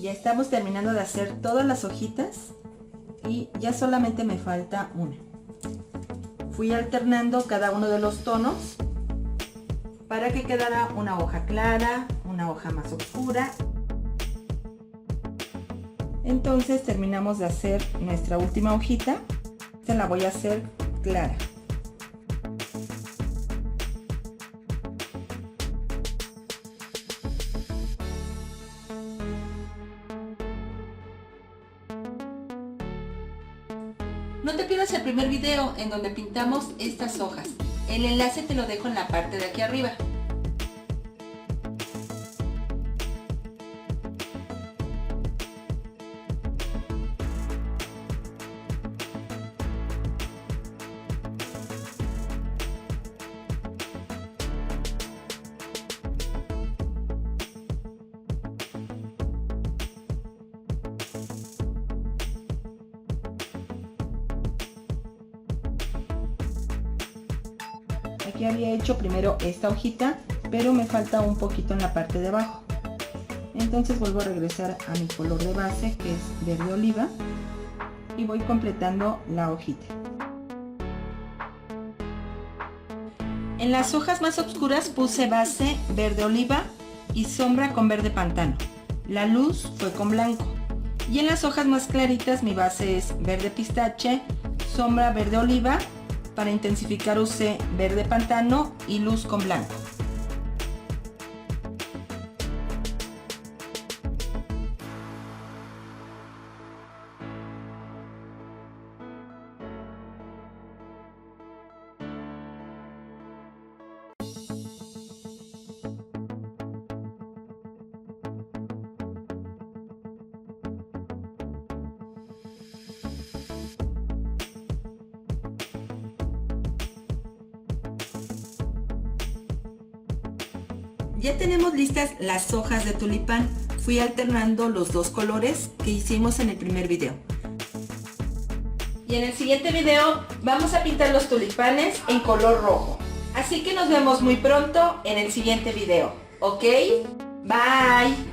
Ya estamos terminando de hacer todas las hojitas y ya solamente me falta una. Fui alternando cada uno de los tonos para que quedara una hoja clara, una hoja más oscura. Entonces terminamos de hacer nuestra última hojita. Esta la voy a hacer clara. No te pierdas el primer video en donde pintamos estas hojas. El enlace te lo dejo en la parte de aquí arriba. Aquí había hecho primero esta hojita, pero me falta un poquito en la parte de abajo. Entonces vuelvo a regresar a mi color de base, que es verde oliva, y voy completando la hojita. En las hojas más oscuras puse base verde oliva y sombra con verde pantano. La luz fue con blanco. Y en las hojas más claritas mi base es verde pistache, sombra verde oliva. Para intensificar usé verde pantano y luz con blanco. Ya tenemos listas las hojas de tulipán. Fui alternando los dos colores que hicimos en el primer video. Y en el siguiente video vamos a pintar los tulipanes en color rojo. Así que nos vemos muy pronto en el siguiente video. ¿Ok? Bye.